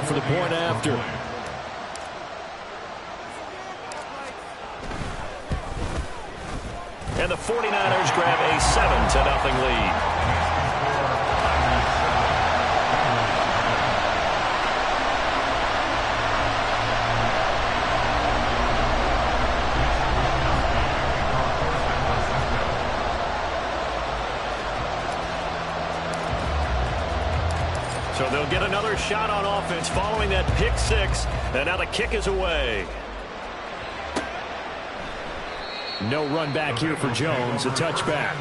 for the point after. And the 49ers grab a 7-0 lead. So they'll get another shot on offense following that pick six. And now the kick is away. No run back here for Jones. A touchback.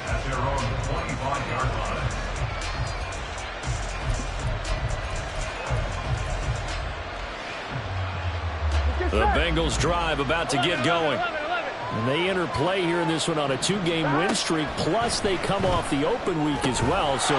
At their own 25-yard line. The Bengals drive about to get going. And they enter play here in this one on a 2-game win streak, plus they come off the open week as well. So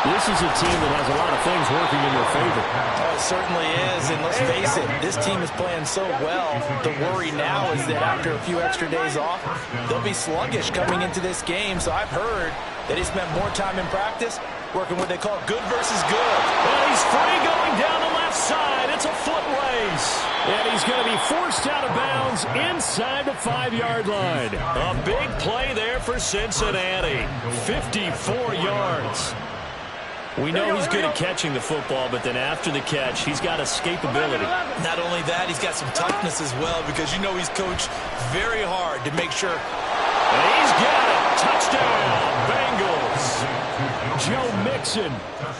this is a team that has a lot of things working in their favor. Oh, it certainly is, and let's face it, this team is playing so well. The worry now is that after a few extra days off, they'll be sluggish coming into this game. So I've heard that he spent more time in practice working what they call good versus good. And he's free going down the left side. It's a foot race. And he's going to be forced out of bounds inside the 5-yard line. A big play there for Cincinnati. 54 yards. We know he's good at catching the football, but then after the catch, he's got escapability. Not only that, he's got some toughness as well, because you know he's coached very hard to make sure. And he's got it. Touchdown, Bengals. Joe Mixon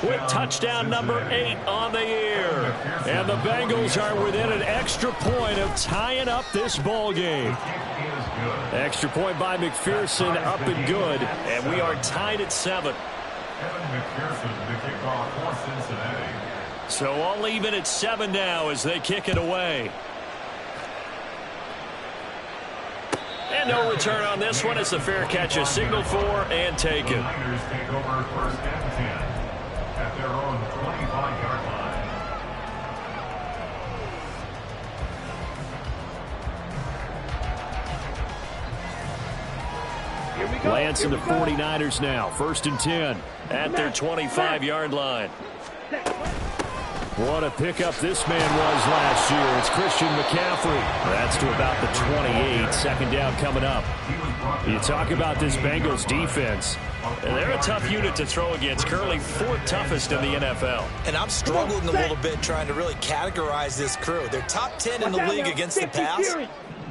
with touchdown number 8 on the year. And the Bengals are within an extra point of tying up this ball game. Extra point by McPherson, up and good. And we are tied at 7. So all even at 7 now as they kick it away. And no return on this one. It's a fair catch, a signal for and taken. Take over first and 10 at their own 25-yard line. Lance and the 49ers now. First and 10 at their 25-yard line. What a pickup this man was last year. It's Christian McCaffrey. That's to about the 28. Second down coming up. You talk about this Bengals defense. And they're a tough unit to throw against. Currently 4th toughest in the NFL. And I'm struggling a little bit trying to really categorize this crew. They're top 10 in the league against the pass,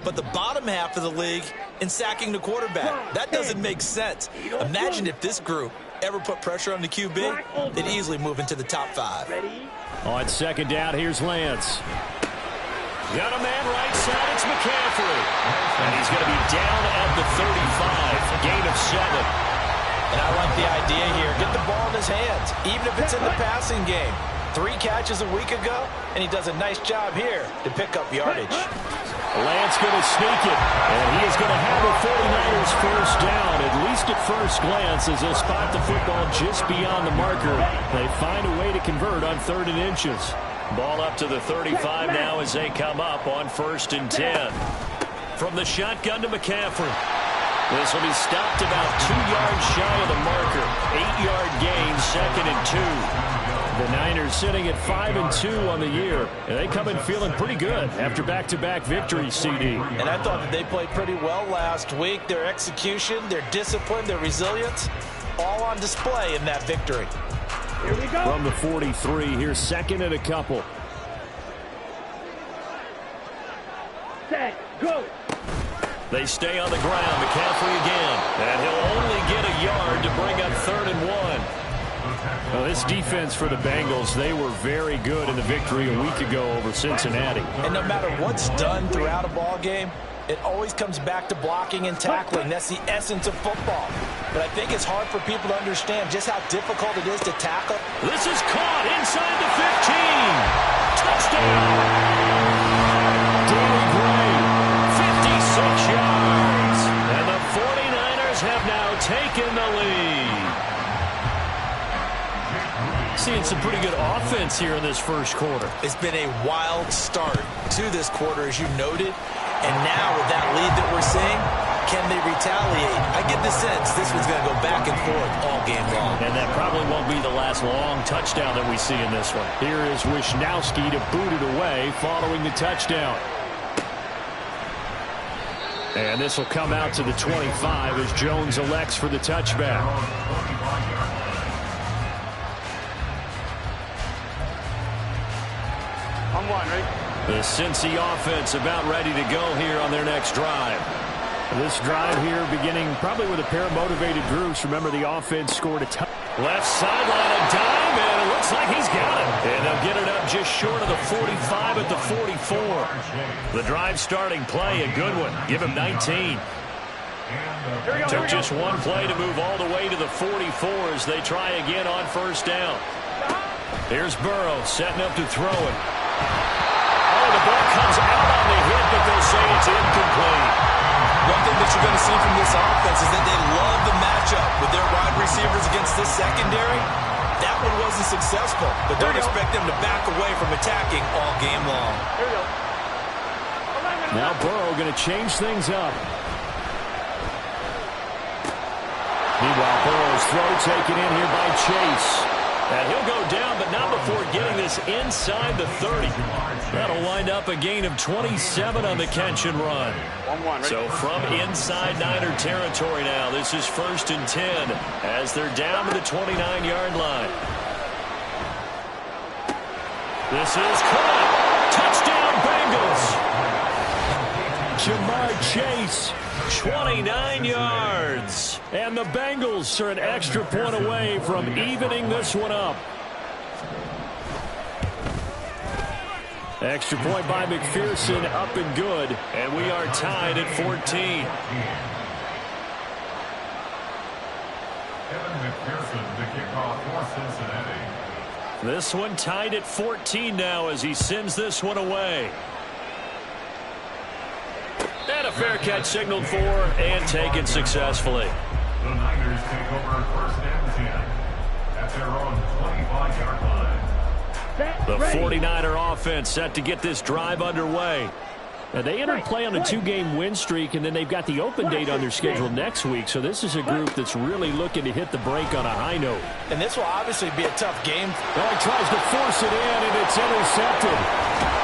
but the bottom half of the league in sacking the quarterback. That doesn't make sense. Imagine if this group ever put pressure on the QB, they'd easily move into the top 5. On second down, here's Lance. Got a man right side, it's McCaffrey. And he's going to be down at the 35, gain of 7. And I like the idea here. Get the ball in his hands, even if it's in the passing game. 3 catches a week ago, and he does a nice job here to pick up yardage. Lance going to sneak it, and he is going to have a 49ers first down, at least at first glance, as they'll spot the football just beyond the marker. They find a way to convert on 3rd and inches. Ball up to the 35 now as they come up on 1st and 10. From the shotgun to McCaffrey. This will be stopped about 2 yards shy of the marker. 8-yard gain, 2nd and 2. The Niners sitting at 5-2 on the year, and they come in feeling pretty good after back-to-back victories, CD. And I thought that they played pretty well last week. Their execution, their discipline, their resilience, all on display in that victory. Here we go. From the 43, here's 2nd and a couple. Set, go. They stay on the ground. McCaffrey again. And he'll only get a yard to bring up 3rd and 1. Well, this defense for the Bengals, they were very good in the victory a week ago over Cincinnati. And no matter what's done throughout a ball game, it always comes back to blocking and tackling. That's the essence of football. But I think it's hard for people to understand just how difficult it is to tackle. This is caught inside the 15. Touchdown! Danny Gray, 56 yards. And the 49ers have now taken the lead. Seeing some pretty good offense here in this first quarter. It's been a wild start to this quarter, as you noted. And now with that lead that we're seeing, can they retaliate? I get the sense this one's going to go back and forth all game long. And that probably won't be the last long touchdown that we see in this one. Here is Wisnowski to boot it away following the touchdown. And this will come out to the 25 as Jones elects for the touchback. On one, right? The Cincy offense about ready to go here on their next drive. This drive here beginning probably with a pair of motivated groups. Remember, the offense scored a touchdown. Left sideline, a dime, and it looks like he's got it. And they'll get it up just short of the 45 at the 44. The drive starting play, a good one. Give him 19. Took just one play to move all the way to the 44 as they try again on first down. Here's Burrow setting up to throw it. Oh, the ball comes out on the hit, but they'll say it's incomplete. One thing that you're going to see from this offense is that they love the matchup with their wide receivers against this secondary. That one wasn't successful, but don't expect them to back away from attacking all game long. Here we go. Now Burrow going to change things up. Meanwhile, Burrow's throw taken in here by Chase. And he'll go down, but not before getting this inside the 30. That'll wind up a gain of 27 on the catch and run. 1-1, So from inside Niner territory now, this is 1st and 10 as they're down to the 29-yard line. This is caught. Touchdown, Bengals. Jamar Chase, 29 yards. And the Bengals are an extra point away from evening this one up. Extra point by McPherson, up and good. And we are tied at 14. Kevin McPherson, the kickoff for Cincinnati. This one tied at 14 now as he sends this one away. And a fair catch signaled for and taken successfully. The Niners take over 1st and 10 at their own 25-yard line. The 49er offense set to get this drive underway. Now, they entered play on a 2-game win streak, and then they've got the open date on their schedule next week. So this is a group that's really looking to hit the break on a high note. And this will obviously be a tough game. Well, he tries to force it in, and it's intercepted.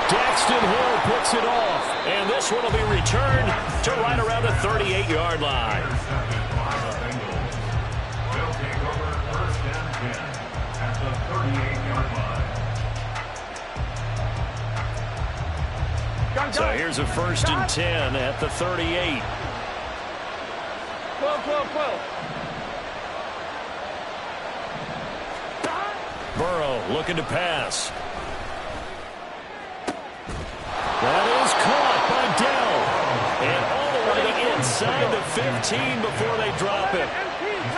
Daxton Hill picks it off, and this one will be returned to right around the 38-yard line. Intercepted by the Bengals. They'll take over 1st and 10 at the 38-yard line. So here's a 1st and 10 at the 38. 12. Burrow looking to pass. That is caught by Dell. And all the way inside the 15 before they drop it.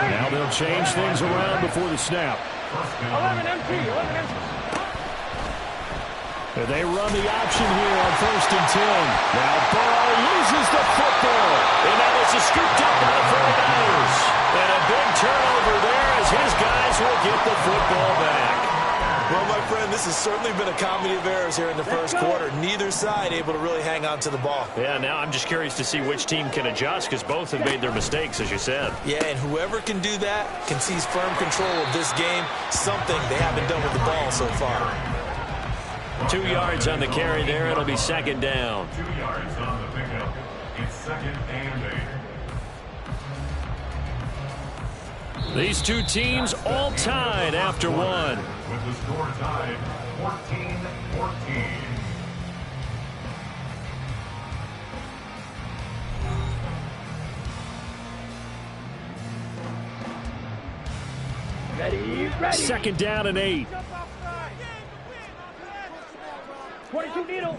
Now they'll change things around before the snap. 11 MT. They run the option here on 1st and 10. Now Burrow loses the football. And now this is scooped up by the 49ers. And a big turnover there as his guys will get the football back. Well, my friend, this has certainly been a comedy of errors here in the first quarter. Neither side able to really hang on to the ball. Yeah, now I'm just curious to see which team can adjust because both have made their mistakes, as you said. Yeah, and whoever can do that can seize firm control of this game, something they haven't done with the ball so far. 2 yards on the carry there. It'll be 2nd down. 2 yards on the pickup. It's 2nd and 8. These two teams all tied after one. With the score tied 14-14. Ready. 2nd down and 8. 22 needle.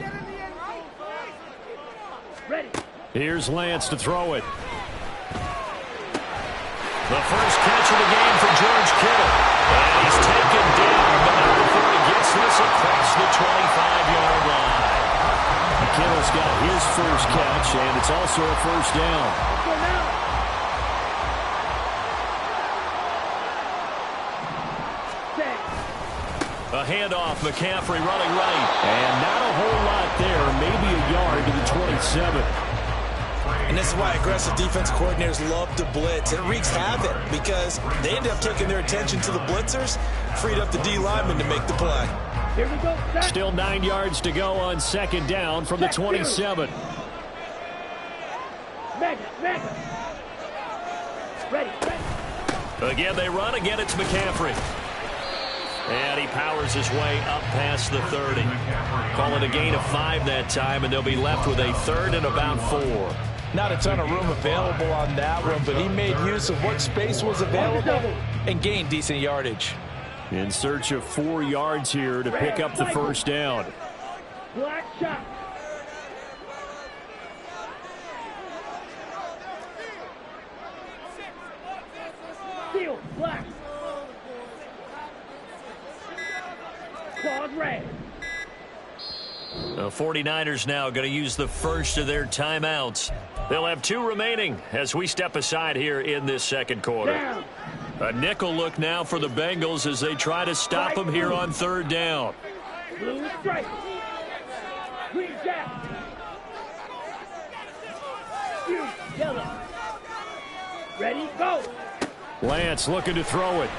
Ready. Here's Lance to throw it. The first catch of the game for George Kittle. And he's taken down, but not before he gets this across the 25-yard line. Kittle's got his first catch, and it's also a 1st down. Let's go now. A handoff, McCaffrey running right. And not a whole lot there, maybe a yard to the 27. And this is why aggressive defense coordinators love to blitz. It wreaks havoc because they end up taking their attention to the blitzers, freed up the D lineman to make the play. Here we go. Still 9 yards to go on second down from the 27. Mega. Ready. Again, they run. Again, it's McCaffrey. And he powers his way up past the 30. Call it a gain of 5 that time, and they'll be left with a third and about 4. Not a ton of room available on that one, but he made use of what space was available and gained decent yardage. In search of 4 yards here to pick up the first down. Black shot. Steel, black. Claude red. The 49ers now going to use the first of their timeouts. They'll have 2 remaining as we step aside here in this second quarter. Down. A nickel look now for the Bengals as they try to stop them here on third down. Blue stripe. Green jack. Blue, yellow. Ready, go. Lance looking to throw it.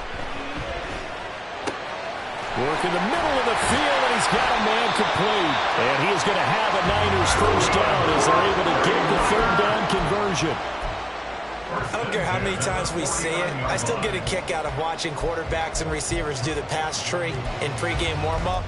Work in the middle of the field, and he's got a man complete. And he is going to have a Niners first down as they're able to get the third down conversion. I don't care how many times we see it. I still get a kick out of watching quarterbacks and receivers do the pass tree in pregame warm-up.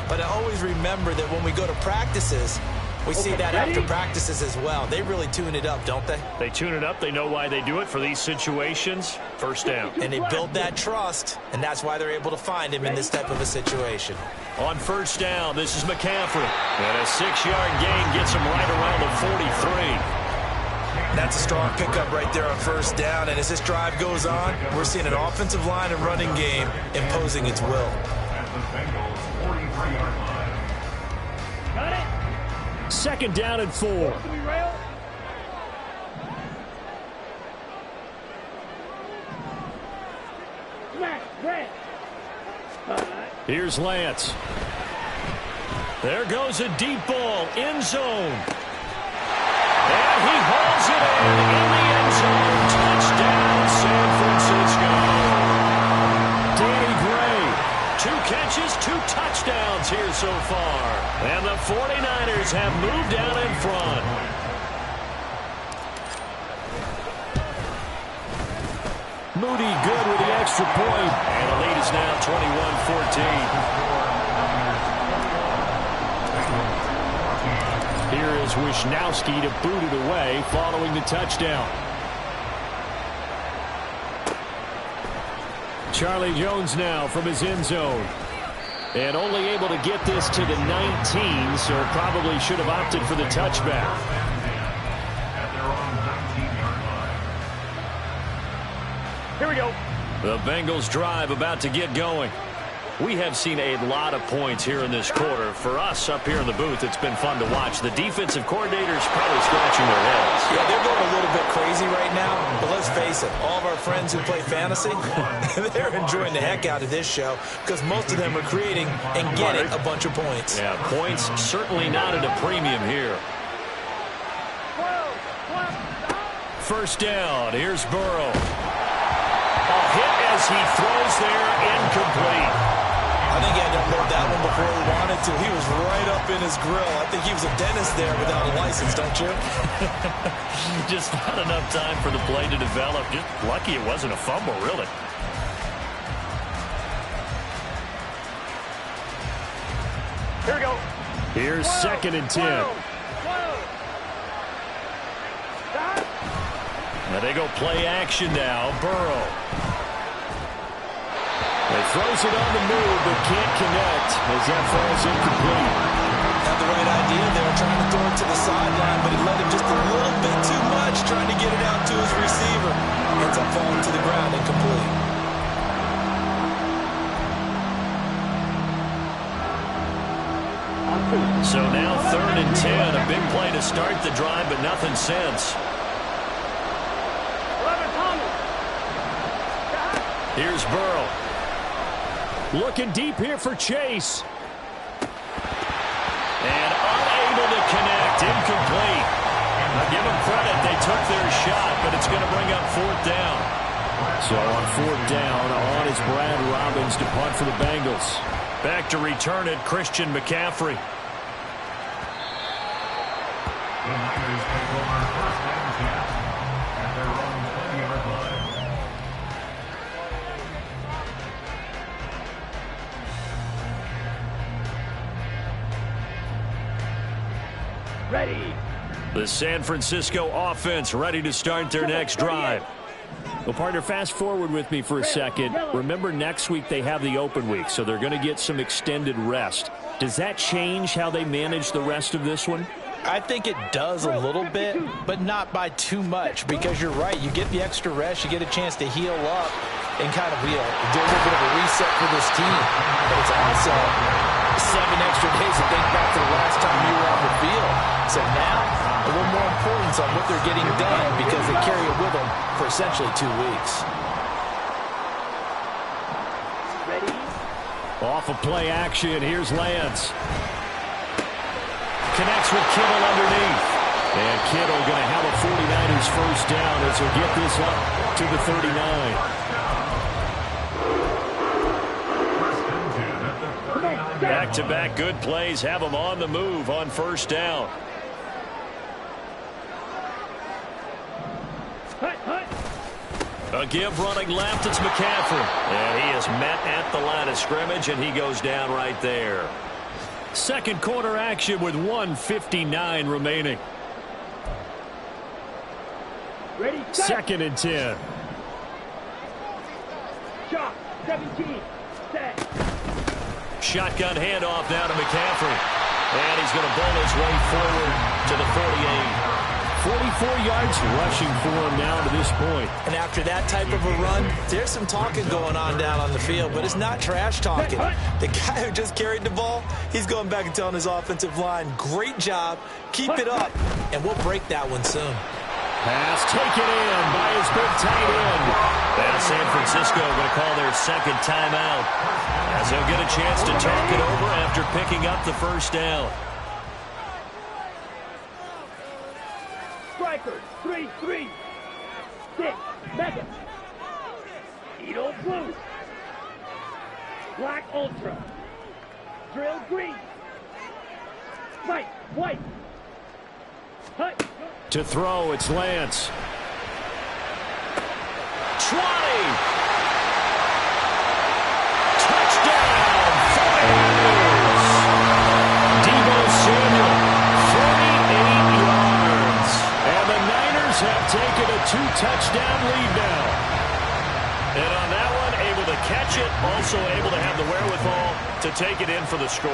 But I always remember that when we go to practices, we see that after practices as well. They really tune it up, don't they? They tune it up. They know why they do it for these situations. First down. And they build that trust, and that's why they're able to find him in this type of a situation. On first down, this is McCaffrey. And a 6-yard gain gets him right around the 43. That's a strong pickup right there on first down. And as this drive goes on, we're seeing an offensive line and running game imposing its will. At the Bengals 43-yard line. Got it. Second down and 4. To be rail. Smash, red. Here's Lance. There goes a deep ball, end zone. And he hauls it in the end zone. Touchdown, San Francisco. Danny Gray, 2 catches, 2 touchdowns here so far. And the 49ers have moved out in front. Moody good with the extra point. And the lead is now 21-14. Here is Wisnowski to boot it away following the touchdown. Charlie Jones now from his end zone. And only able to get this to the 19, so probably should have opted for the touchback. At their own 19-yard line. Here we go. The Bengals drive about to get going. We have seen a lot of points here in this quarter. For us up here in the booth, it's been fun to watch. The defensive coordinators probably scratching their heads. Yeah, they're going a little bit crazy right now. But let's face it, all of our friends who play fantasy, they're enjoying the heck out of this show because most of them are creating and getting a bunch of points. Yeah, points certainly not at a premium here. First down, here's Burrow. A hit as he throws there, incomplete. I think he had to unload that one before he wanted to. He was right up in his grill. I think he was a dentist there without a license, don't you? Just not enough time for the play to develop. Just lucky it wasn't a fumble, really. Here we go. Here's second and 10. Now they go play action now. Burrow. He throws it on the move, but can't connect as that falls incomplete. Had the right idea there, trying to throw it to the sideline, but he let him just a little bit too much, trying to get it out to his receiver. Ends up falling to the ground incomplete. So now third and 10. A big play to start the drive, but nothing since. Here's Burrow. Looking deep here for Chase. And unable to connect. Incomplete. Now give them credit. They took their shot, but it's going to bring up fourth down. So on fourth down, on is Brad Robbins to punt for the Bengals. Back to return it, Christian McCaffrey. The Niners take over first and 10 at their own 20-yard line. Ready. The San Francisco offense ready to start their next drive. Well, partner, fast forward with me for a second. Remember, next week they have the open week, so they're going to get some extended rest. Does that change how they manage the rest of this one? I think it does a little bit, but not by too much, because you're right. You get the extra rest. You get a chance to heal up and kind of do a little bit of a reset for this team. But it's also 7 extra days to think back to the last time you were on the field. So now, a little more importance on what they're getting done because they carry it with them for essentially 2 weeks. Ready. Off of play action, here's Lance. Connects with Kittle underneath. And Kittle going to have a 49ers first down as he'll get this up to the 39. Back-to-back good plays have them on the move on first down. A give running left, it's McCaffrey. And he is met at the line of scrimmage, and he goes down right there. Second quarter action with 1:59 remaining. Ready. Second and 10. Shot. 17. Set. Shotgun handoff now to McCaffrey. And he's going to bowl his way forward to the 48. 44 yards rushing for him now to this point. And after that type of a run, there's some talking going on down on the field, but it's not trash talking. The guy who just carried the ball, he's going back and telling his offensive line, great job, keep it up, and we'll break that one soon. Pass taken in by his big tight end. Now San Francisco going to call their second timeout as they'll get a chance to talk it over after picking up the first down. Striker. 3-3. 6. Mega. Edo Blue. Black Ultra. Drill Green. White. White. Hut. To throw, it's Lance. 20. Touchdown, 49ers. Deebo Samuel, 48 yards. And the Niners have taken a 2-touchdown lead now. And on that one, able to catch it, also able to have the wherewithal to take it in for the score.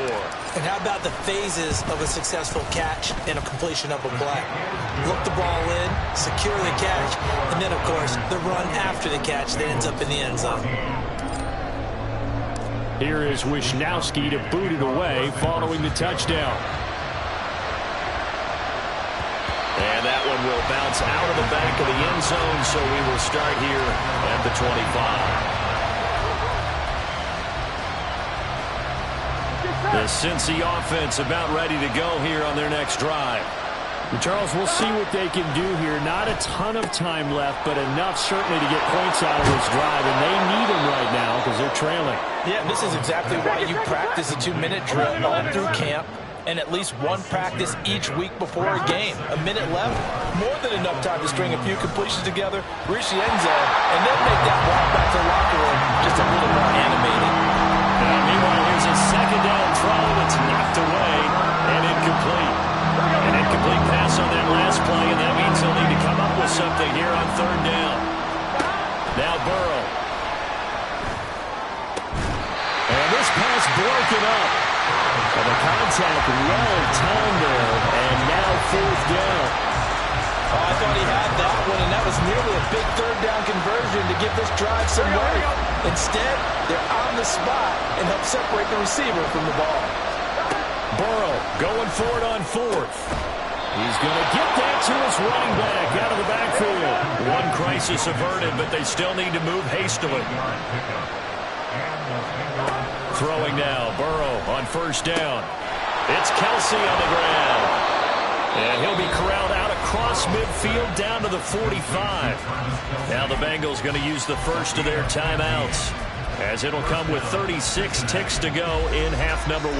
And how about the phases of a successful catch and a completion of a play? Look the ball in, secure the catch, and then, of course, the run after the catch that ends up in the end zone. Here is Wisnowski to boot it away following the touchdown. And that one will bounce out of the back of the end zone, so we will start here at the 25. The Cincy offense about ready to go here on their next drive. And Charles, we'll see what they can do here. Not a ton of time left, but enough certainly to get points out of this drive, and they need them right now because they're trailing. Yeah, this is exactly why you practice a 2-minute drill all through camp and at least one practice each week before a game. A minute left, more than enough time to string a few completions together, reach the end zone, and then make that walk back to the locker room just a little more animated. Now, meanwhile, here's a second down throw that's knocked away and incomplete. An incomplete pass on that last play, and that means they'll need to come up with something here on third down. Now Burrow. And this pass broken up. And the contact well timed there, and now fourth down. Oh, I thought he had that one, and that was nearly a big third down conversion to give this drive some life. Instead, they're on the spot and help separate the receiver from the ball. Burrow going for it on fourth. He's going to get that to his running back out of the backfield. One crisis averted, but they still need to move hastily. Throwing now, Burrow on first down. It's Kelsey on the ground. And he'll be corralled out across across midfield down to the 45. Now the Bengals going to use the first of their timeouts, as it'll come with 36 ticks to go in half number 1.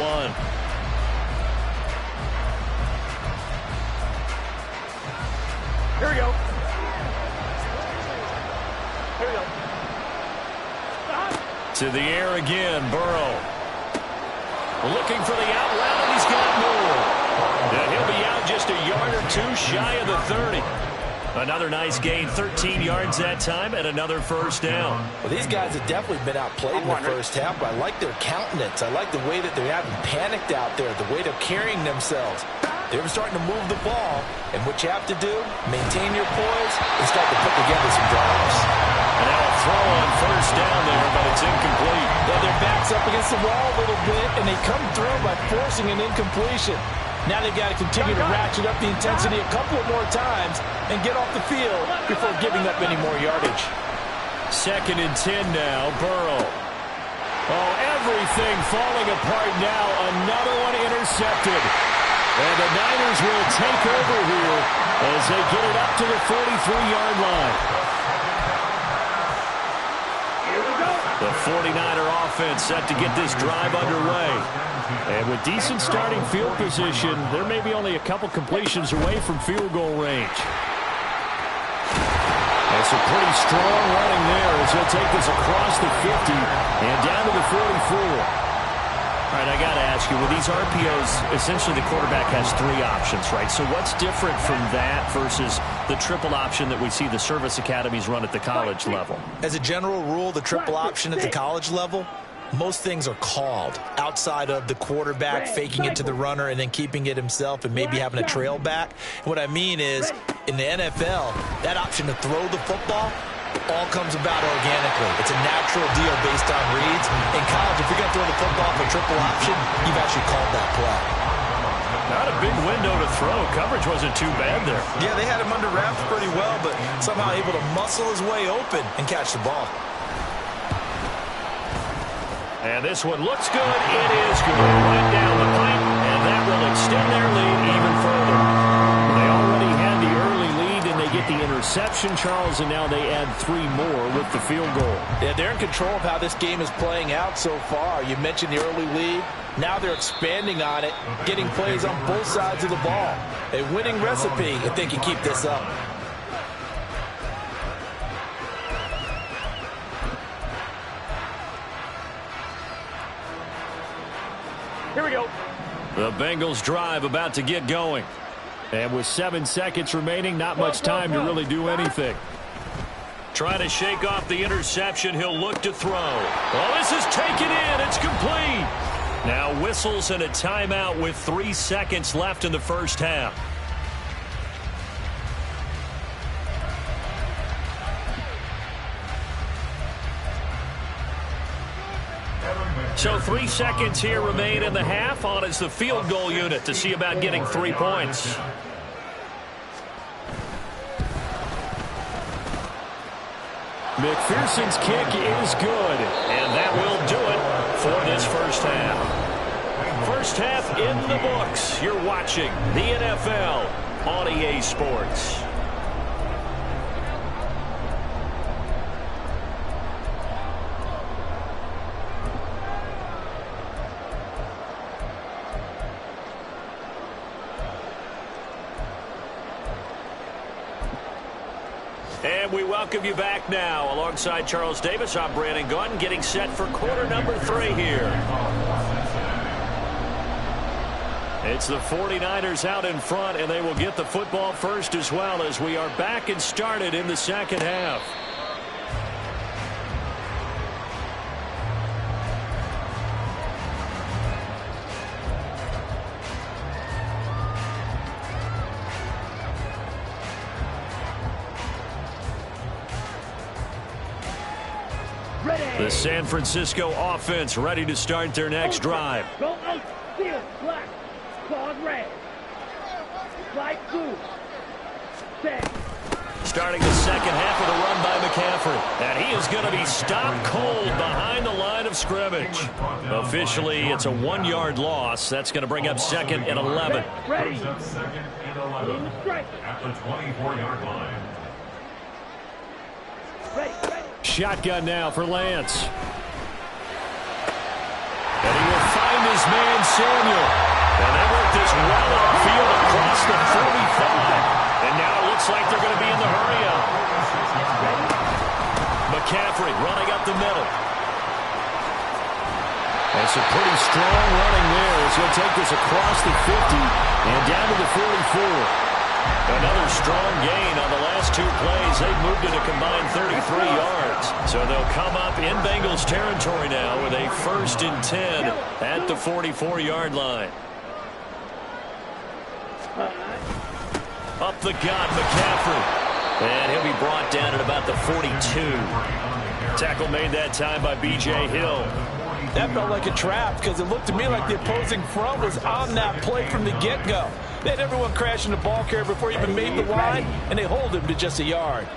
Here we go. Here we go. To the air again, Burrow. Looking for the out route, and he's got more. And he'll be out just a yard or two shy of the 30. Another nice gain, 13 yards that time, and another first down. Well, these guys have definitely been outplayed in the first half, but I like their countenance. I like the way that they haven't panicked out there, the way they're carrying themselves. They're starting to move the ball, and what you have to do, maintain your poise and start to put together some drives. And now a throw on first down there, but it's incomplete. Yeah, their back's up against the wall a little bit, and they come through by forcing an incompletion. Now they've got to continue to ratchet up the intensity a couple of more times and get off the field before giving up any more yardage. 2nd and 10 now, Burrow. Oh, everything falling apart now. Another one intercepted. And the Niners will take over here as they get it up to the 43-yard line. The 49er offense set to get this drive underway. And with decent starting field position, there may be only a couple completions away from field goal range. That's a pretty strong running there as he'll take this across the 50 and down to the 44. All right, I got to ask you, with these RPOs, essentially the quarterback has 3 options, right? So what's different from that versus the triple option that we see the service academies run at the college level? As a general rule, the triple option at the college level, most things are called outside of the quarterback faking it to the runner and then keeping it himself and maybe having a trail back. What I mean is, in the NFL, that option to throw the football all comes about organically. It's a natural deal based on reads. In college, if you're going to throw the football for triple option, you've actually called that play. Not a big window to throw. Coverage wasn't too bad there. Yeah, they had him under wraps pretty well, but somehow able to muscle his way open and catch the ball. And this one looks good. It is good. Right down the pipe, and that will extend their lead even further. They already had the early lead, and they get the interception, Charles, and now they add 3 more with the field goal. Yeah, they're in control of how this game is playing out so far. You mentioned the early lead. Now they're expanding on it, getting plays on both sides of the ball. A winning recipe if they can keep this up. Here we go. The Bengals drive about to get going. And with 7 seconds remaining, not much time to really do anything. Trying to shake off the interception. He'll look to throw. Well, this is taken in. It's complete. Now whistles and a timeout with 3 seconds left in the first half. So 3 seconds here remain in the half. On is the field goal unit to see about getting 3 points. McPherson's kick is good, and that will do it for this first half. First half in the books. You're watching the NFL on EA Sports. And we welcome you back now. Alongside Charles Davis, I'm Brandon Gunn, getting set for quarter number 3 here. It's the 49ers out in front, and they will get the football first as well as we are back and started in the second half. The San Francisco offense ready to start their next drive. Go out, field, black, claws red, slide blue, set, Starting the second half of the run by McCaffrey. And he is going to be stopped cold behind the line of scrimmage. Officially, it's a 1-yard loss. That's going to bring up 2nd and 11. Ready. Brings up 2nd and 11 at the 24-yard line. Ready. Shotgun now for Lance. And he will find his man, Samuel. And they work this well upfield across the 45. And now it looks like they're going to be in the hurry-up. McCaffrey running up the middle. And some pretty strong running there as he'll take this across the 50 and down to the 44. Another strong gain on the last 2 plays. They've moved it a combined 33 yards. So they'll come up in Bengals territory now with a 1st and 10 at the 44-yard line. Up the gut, McCaffrey. And he'll be brought down at about the 42. Tackle made that time by B.J. Hill. That felt like a trap because it looked to me like the opposing front was on that play from the get-go. They had everyone crashing the ball carrier before he even made the line, and they hold him to just a yard.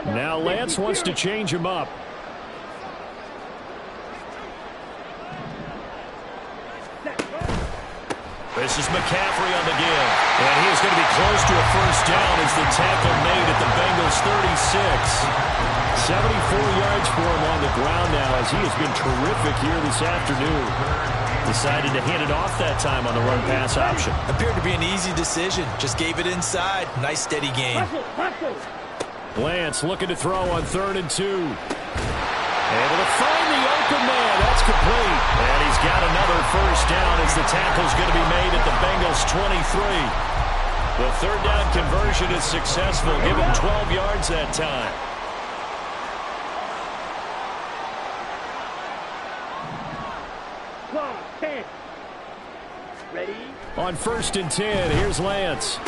Now Lance wants to change him up. This is McCaffrey on the give. And he is going to be close to a 1st down as the tackle made at the Bengals 36. 74 yards for him on the ground now as he has been terrific here this afternoon. Decided to hand it off that time on the run-pass option. Appeared to be an easy decision. Just gave it inside. Nice steady game. Lance looking to throw on 3rd and 2. Able to find the open man. That's complete. And he's got another 1st down as the tackle's going to be made at the Bengals 23. The 3rd down conversion is successful. Give him 12 yards that time. Ready. On 1st and 10, here's Lance.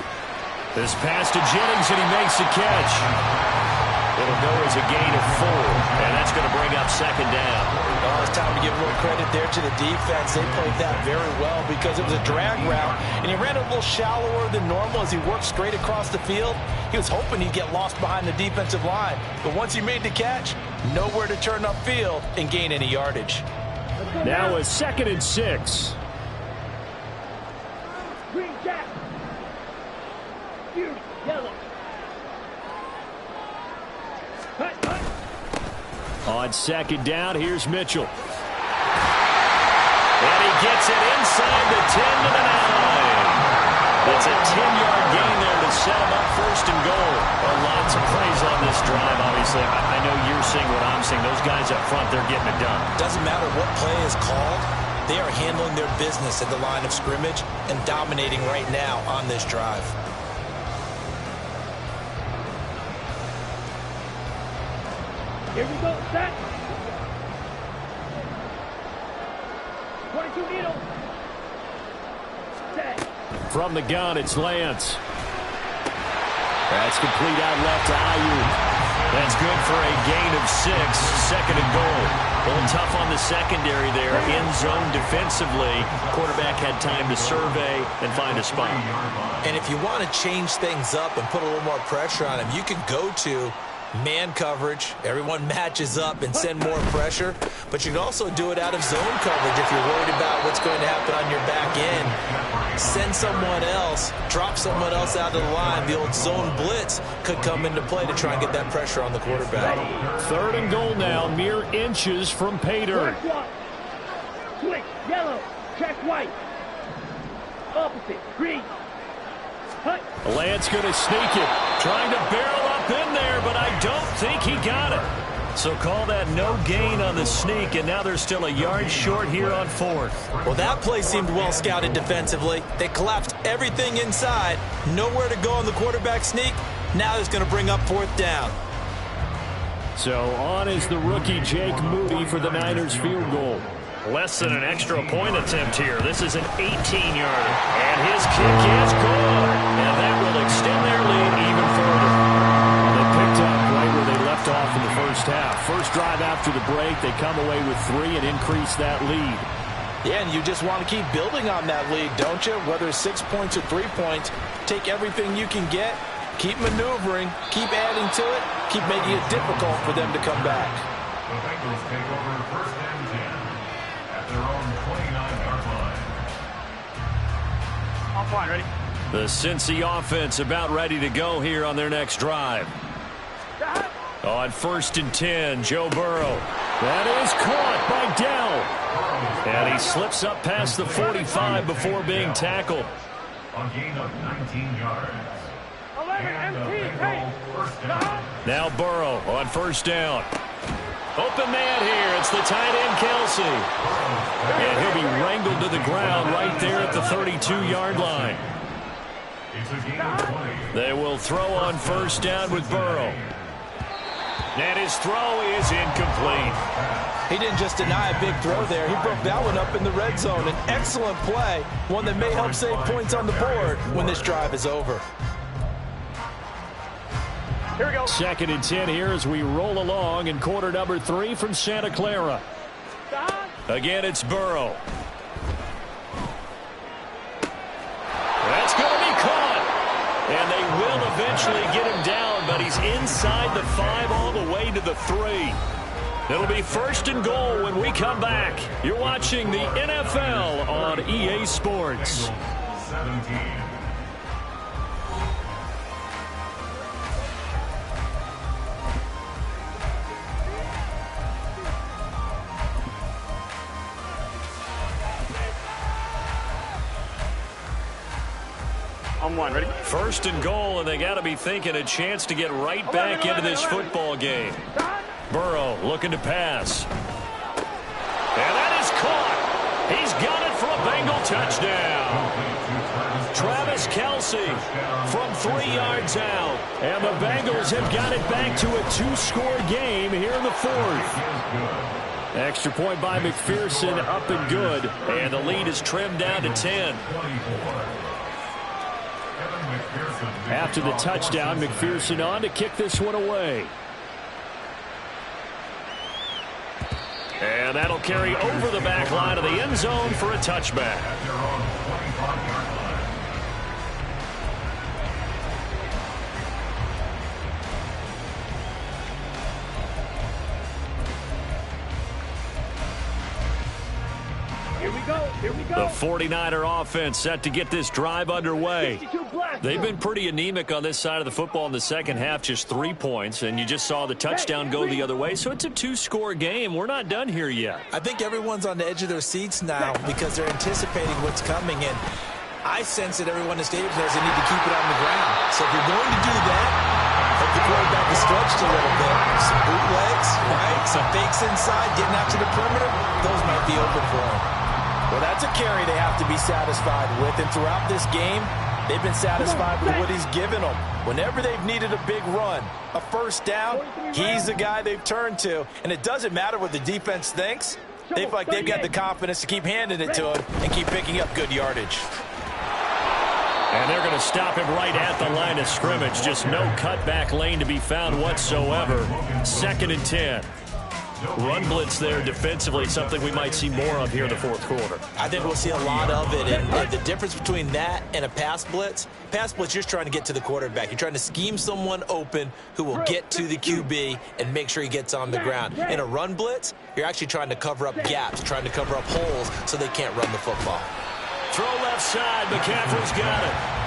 This pass to Jennings, and he makes the catch. It'll go as a gain of 4, and that's going to bring up 2nd down. Well, it's time to give a little credit there to the defense. They played that very well because it was a drag route, and he ran a little shallower than normal as he worked straight across the field. He was hoping he'd get lost behind the defensive line, but once he made the catch, nowhere to turn upfield and gain any yardage. Now a 2nd and 6. Green jack. Huge yellow. On 2nd down, here's Mitchell. And he gets it inside the 10 to the 9. It's a 10-yard gain there to set him up 1st and goal. Well, lots of plays on this drive, obviously. I know you're seeing what I'm seeing. Those guys up front, they're getting it done. Doesn't matter what play is called. They are handling their business at the line of scrimmage and dominating right now on this drive. Here we go, set. 22 needle. Set. From the gun, it's Lance. That's complete out left to Ayuk. That's good for a gain of 6, 2nd and goal. A little tough on the secondary there. In zone defensively. Quarterback had time to survey and find a spot. And if you want to change things up and put a little more pressure on him, you can go to man coverage. Everyone matches up and send more pressure. But you can also do it out of zone coverage if you're worried about what's going to happen on your back end. Send someone else, drop someone else out of the line. The old zone blitz could come into play to try and get that pressure on the quarterback. 3rd and goal now, mere inches from pay dirt. Switch, yellow, check white. Opposite, green. Lance going to sneak it, trying to barrel up in there, but I don't think he got it. So call that no gain on the sneak, and now they're still a yard short here on 4th. Well, that play seemed well scouted defensively. They collapsed everything inside. Nowhere to go on the quarterback sneak. Now it's going to bring up 4th down. So on is the rookie Jake Moody for the Niners field goal. Less than an extra point attempt here. This is an 18-yarder. And his kick is good. And that will extend their lead even further. They picked up right where they left off in the 1st half. First drive after the break, they come away with 3 and increase that lead. Yeah, and you just want to keep building on that lead, don't you? Whether it's 6 points or 3 points, take everything you can get, keep maneuvering, keep adding to it, keep making it difficult for them to come back. The Bengals take over first and 10 at their own 29-yard line. On point, ready? The Cincy offense about ready to go here on their next drive. On 1st and 10, Joe Burrow. That is caught by Dell. And he slips up past the 45 before being tackled. A gain of 19 yards. 11, And the MT, Bengals first down. Now Burrow on 1st down. Open man here. It's the tight end, Kelsey. And he'll be wrangled to the ground right there at the 32-yard line. It's a gain of 20. They will throw on 1st down with Burrow. And his throw is incomplete. He didn't just deny a big throw there. He broke that one up in the red zone. An excellent play, one that may help save points on the board when this drive is over. Here we go. 2nd and 10 here as we roll along in quarter number 3 from Santa Clara. Again, it's Burrow. That's going to be caught. And they will eventually get him down, but he's inside the 5 all the way to the 3. It'll be 1st and goal when we come back. You're watching the NFL on EA Sports. 17. On one, ready? 1st and goal, and they got to be thinking a chance to get right back into this football game. Burrow looking to pass. And that is caught. He's got it for a Bengal touchdown. Travis Kelce from 3 yards out. And the Bengals have got it back to a 2-score game here in the 4th. Extra point by McPherson, up and good. And the lead is trimmed down to 10. After the touchdown, McPherson on to kick this one away. And that'll carry over the back line of the end zone for a touchback. Here we go. Here we go. The 49er offense set to get this drive underway. 62 blast. They've been pretty anemic on this side of the football in the second half, just 3 points, and you just saw the touchdown go the other way, so it's a 2-score game. We're not done here yet. I think everyone's on the edge of their seats now because they're anticipating what's coming, and I sense that everyone in the stadium knows they need to keep it on the ground. So if you're going to do that, hope the quarterback is stretched a little bit. Some bootlegs, right? Some fakes inside, getting out to the perimeter. Those might be open for him. Well, that's a carry they have to be satisfied with, and throughout this game, they've been satisfied with what he's given them. Whenever they've needed a big run, a 1st down, he's the guy they've turned to. And it doesn't matter what the defense thinks. They feel like they've got the confidence to keep handing it to him and keep picking up good yardage. And they're going to stop him right at the line of scrimmage. Just no cutback lane to be found whatsoever. 2nd and 10. Run blitz there defensively, something we might see more of here in the 4th quarter. I think we'll see a lot of it. And the difference between that and a pass blitz, you're just trying to get to the quarterback. You're trying to scheme someone open who will get to the QB and make sure he gets on the ground. In a run blitz, you're actually trying to cover up gaps, trying to cover up holes so they can't run the football. Throw left side. McCaffrey's got it.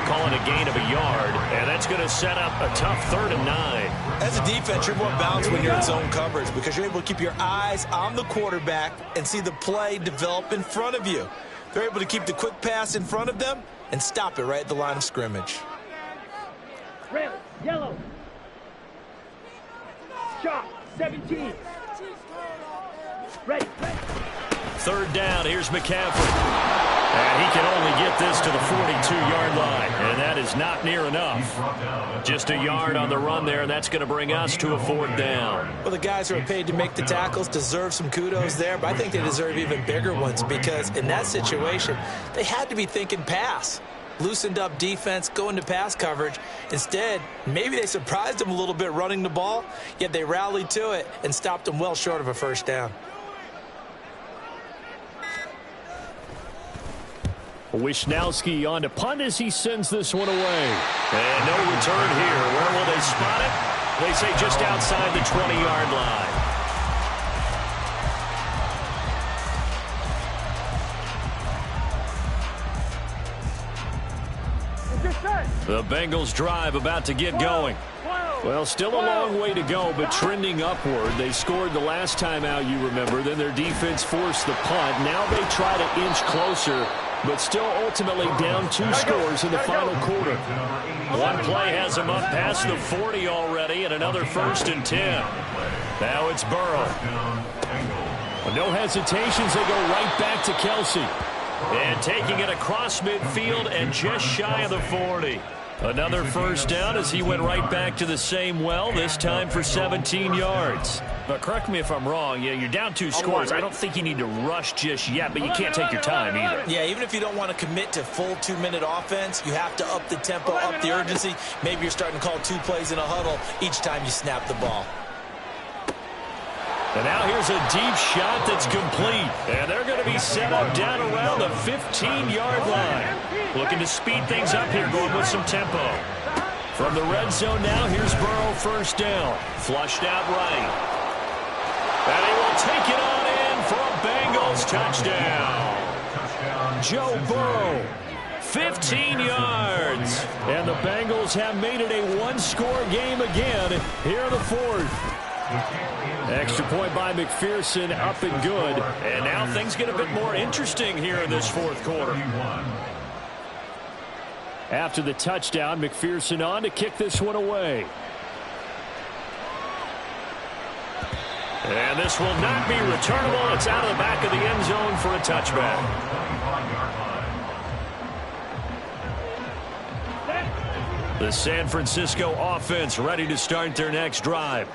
Calling a gain of a yard, and that's going to set up a tough 3rd and 9. As a defense, you're more balanced when you're in zone coverage because you're able to keep your eyes on the quarterback and see the play develop in front of you. They're able to keep the quick pass in front of them and stop it right at the line of scrimmage. Red, yellow. Shot, 17. Ready. 3rd down, here's McCaffrey. And he can only get this to the 42-yard line, and that is not near enough. Just a yard on the run there, and that's going to bring us to a 4th down. Well, the guys who are paid to make the tackles deserve some kudos there, but I think they deserve even bigger ones because in that situation, they had to be thinking pass. Loosened up defense, going to pass coverage. Instead, maybe they surprised them a little bit running the ball, yet they rallied to it and stopped them well short of a 1st down. Wisnowski on to punt as he sends this one away. And no return here. Where will they spot it? They say just outside the 20-yard line. The Bengals drive about to get going. Well, still a long way to go, but trending upward. They scored the last time out, you remember. Then their defense forced the punt. Now they try to inch closer, but still ultimately down 2 scores in the final quarter. One play has them up past the 40 already, and another 1st and 10. Now it's Burrow. No hesitations, they go right back to Kelsey. And taking it across midfield and just shy of the 40. Another 1st down as he went right back to the same well, this time for 17 yards. But correct me if I'm wrong, you're down 2 scores. I don't think you need to rush just yet, but you can't take your time either. Yeah, even if you don't want to commit to full 2-minute offense, you have to up the tempo, up the urgency. Maybe you're starting to call 2 plays in a huddle each time you snap the ball. And now here's a deep shot that's complete. And they're going to be set up down around the 15-yard line. Looking to speed things up here, going with some tempo. From the red zone now, here's Burrow 1st down. Flushed out right. And he will take it on in for a Bengals touchdown. Joe Burrow, 15 yards. And the Bengals have made it a 1-score game again here in the 4th. Extra point by McPherson, up and good. And now things get a bit more interesting here in this 4th quarter. After the touchdown, McPherson on to kick this one away. And this will not be returnable. It's out of the back of the end zone for a touchback. The San Francisco offense ready to start their next drive.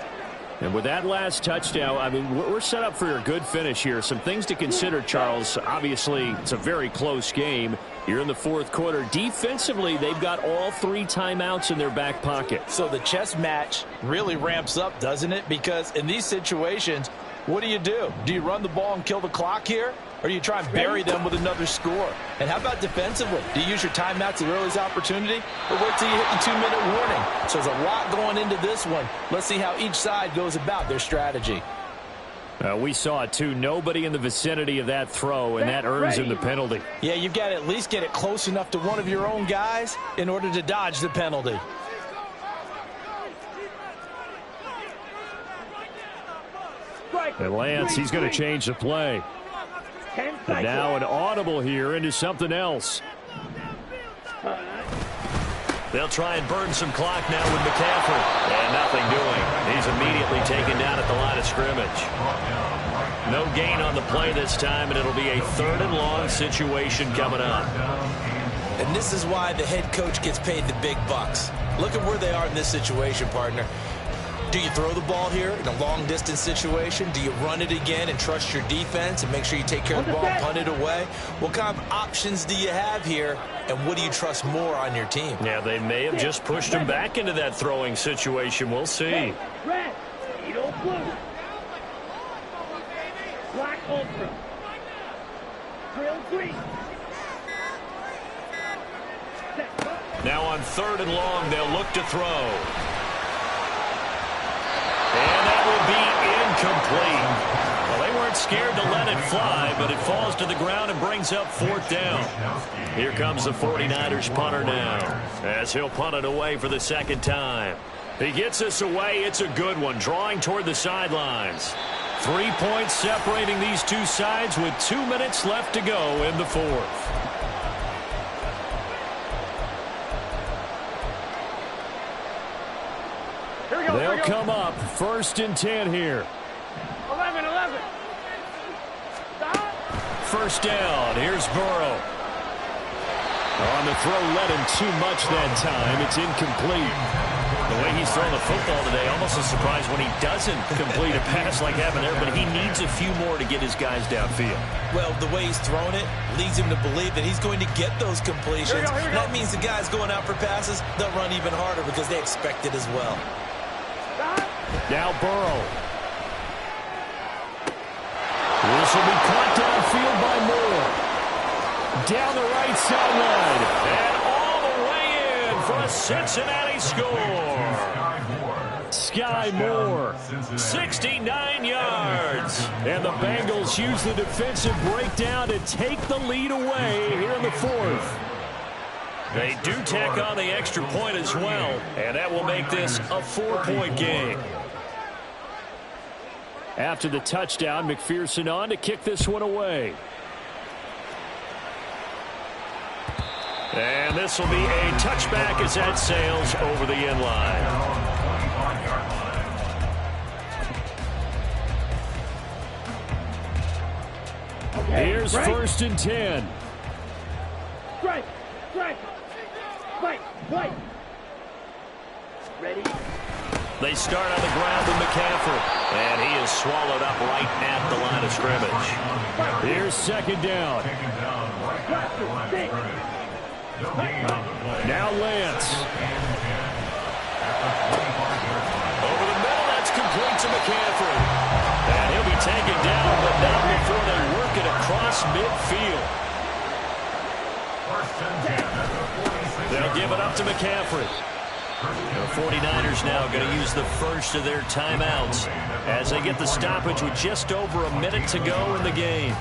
And with that last touchdown, I mean, we're set up for a good finish here. Some things to consider, Charles. Obviously, it's a very close game. You're in the 4th quarter. Defensively, they've got all 3 timeouts in their back pocket. So the chess match really ramps up, doesn't it? Because in these situations, what do? Do you run the ball and kill the clock here? Or do you try and bury them with another score? And how about defensively? Do you use your timeouts at earliest opportunity? Or wait till you hit the 2-minute warning? So there's a lot going into this one. Let's see how each side goes about their strategy. We saw it, too. Nobody in the vicinity of that throw, and that earns him the penalty. Yeah, you've got to at least get it close enough to one of your own guys in order to dodge the penalty. And Lance, he's going to change the play. And now an audible here into something else. They'll try and burn some clock now with McCaffrey. And nothing doing. He's immediately taken down at the line of scrimmage. No gain on the play this time, and it'll be a 3rd and long situation coming up. And this is why the head coach gets paid the big bucks. Look at where they are in this situation, partner. Do you throw the ball here in a long-distance situation? Do you run it again and trust your defense and make sure you take care of the ball and punt it away? What kind of options do you have here, and what do you trust more on your team? Yeah, they may have just pushed him back into that throwing situation. We'll see. Red, Edo blue. Black ultra. Grill green. Now on 3rd and long, they'll look to throw. And that will be incomplete. Well, they weren't scared to let it fly, but it falls to the ground and brings up 4th down. Here comes the 49ers punter now, as he'll punt it away for the 2nd time. He gets this away. It's a good one, drawing toward the sidelines. 3 points separating these 2 sides with 2 minutes left to go in the 4th. They'll come up 1st and 10 here. 11. 1st down. Here's Burrow. On the throw, led him too much that time. It's incomplete. The way he's throwing the football today, almost a surprise when he doesn't complete a pass like happened there, but he needs a few more to get his guys downfield. Well, the way he's thrown it leads him to believe that he's going to get those completions. Here we go. That means the guys going out for passes, they'll run even harder because they expect it as well. Now Burrow. This will be caught downfield by Moore. Down the right sideline. And all the way in for a Cincinnati score. Sky Moore, 69 yards. And the Bengals use the defensive breakdown to take the lead away here in the fourth. They do tack on the extra point as well, and that will make this a 4-point game. After the touchdown, McPherson on to kick this one away. And this will be a touchback as that sails over the end line. Here's first and 10. Strike, strike, fight, fight. Ready? They start on the ground with McCaffrey, and he is swallowed up right at the line of scrimmage. Here's second down. Now Lance. Over the middle, that's complete to McCaffrey. And he'll be taken down, but not before they work it across midfield. They'll give it up to McCaffrey. The 49ers now going to use the first of their timeouts as they get the stoppage with just over a minute to go in the game.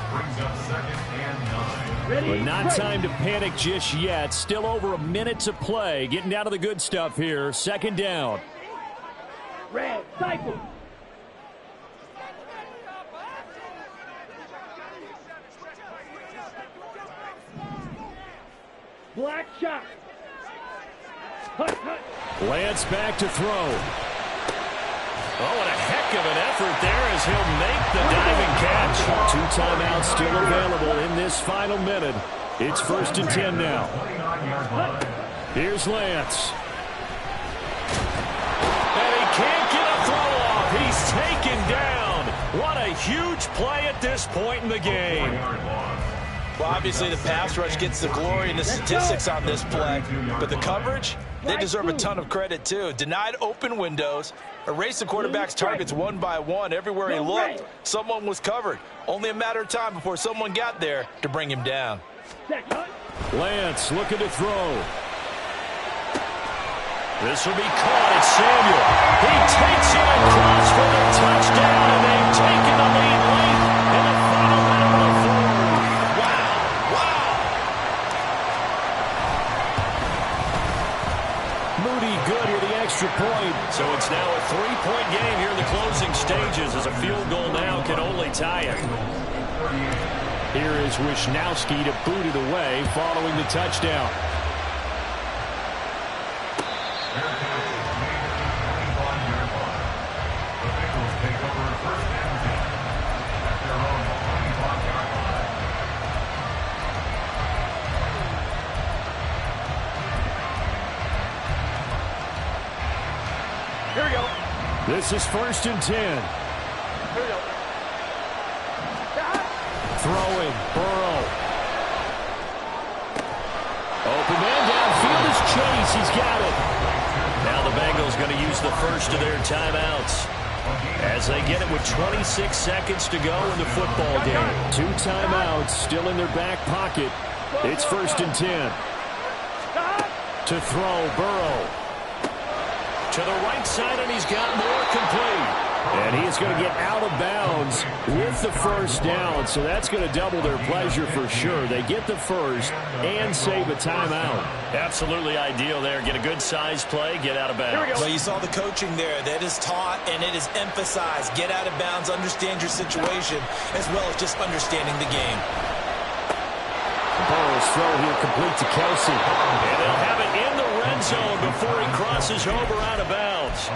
But not time to panic just yet. Still over a minute to play. Getting down to the good stuff here. Second down. Red, cycle. Black shot. Hut, hut. Lance back to throw. Oh, and a heck of an effort there as he'll make the diving catch. 2 timeouts still available in this final minute. It's first and 10 now. Here's Lance. And he can't get a throw off. He's taken down. What a huge play at this point in the game. Well, obviously the pass rush gets the glory and the statistics on this play, but the coverage, they deserve a ton of credit too. Denied open windows, erased the quarterback's targets one by one. Everywhere he looked, someone was covered. Only a matter of time before someone got there to bring him down. Lance looking to throw. This will be caught. It's Samuel. He takes it across for the touchdown, and they've taken the lead late in the final minute of the fourth. Moody good with the extra point. So it's now a 3-point game here in the closing stages as a field goal now can only tie it. Here is Wisnowski to boot it away following the touchdown. Here we go. This is first and 10. Here we go. Throwing, Burrow. Open man downfield is Chase. He's got it. Now the Bengals going to use the first of their timeouts as they get it with 26 seconds to go in the football game. 2 timeouts still in their back pocket. It's first and 10. To throw, Burrow. To the right side, and he's got more complete. And he is going to get out of bounds with the first down, so that's going to double their pleasure for sure. They get the first and save a timeout. Absolutely ideal there. Get a good size play, get out of bounds. Well, you saw the coaching there. That is taught and it is emphasized. Get out of bounds, understand your situation, as well as just understanding the game. Burrow's throw here complete to Kelsey. And they'll have it in the red zone before he crosses over out of bounds.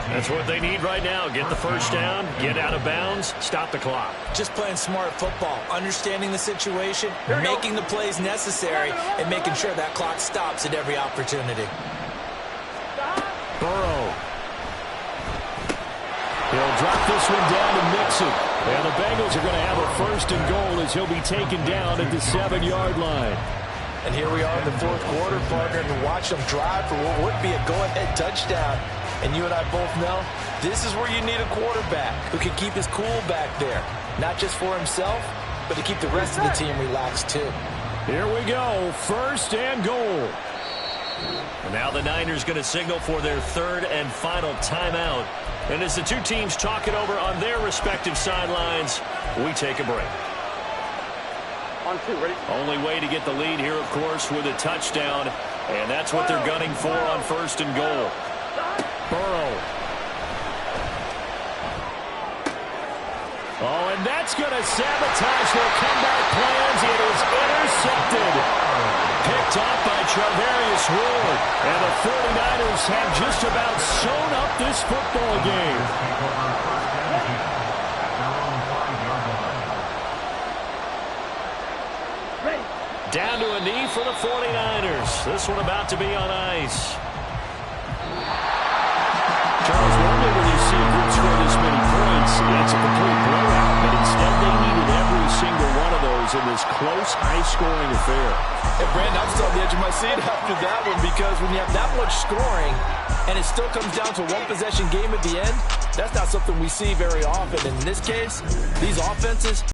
That's what they need right now. Get the first down, get out of bounds, stop the clock. Just playing smart football, understanding the situation, making the plays necessary, and making sure that clock stops at every opportunity. Burrow. He'll drop this one down to Mixon. And the Bengals are going to have a first and goal as he'll be taken down at the 7-yard line. And here we are in the fourth quarter, partner, and watch them drive for what would be a go-ahead touchdown. And you and I both know this is where you need a quarterback who can keep his cool back there. Not just for himself, but to keep the rest of the team relaxed too. Here we go, 1st and goal. And now the Niners going to signal for their 3rd and final timeout. And as the two teams talk it over on their respective sidelines, we take a break. On 2, ready? Only way to get the lead here, of course, with a touchdown. And that's what they're gunning for on 1st and goal. Burrow. Oh, and that's going to sabotage their comeback plans. It is intercepted. Picked up by Charvarius Ward. And the 49ers have just about sewn up this football game. Down to a knee for the 49ers. This one about to be on ice. Charles, normally when you see a group score this many points, it's a complete blowout. But instead, they needed every single one of those in this close, high-scoring affair. And Brandon, I'm still on the edge of my seat after that one, because when you have that much scoring and it still comes down to one-possession game at the end, that's not something we see very often. And in this case, these offenses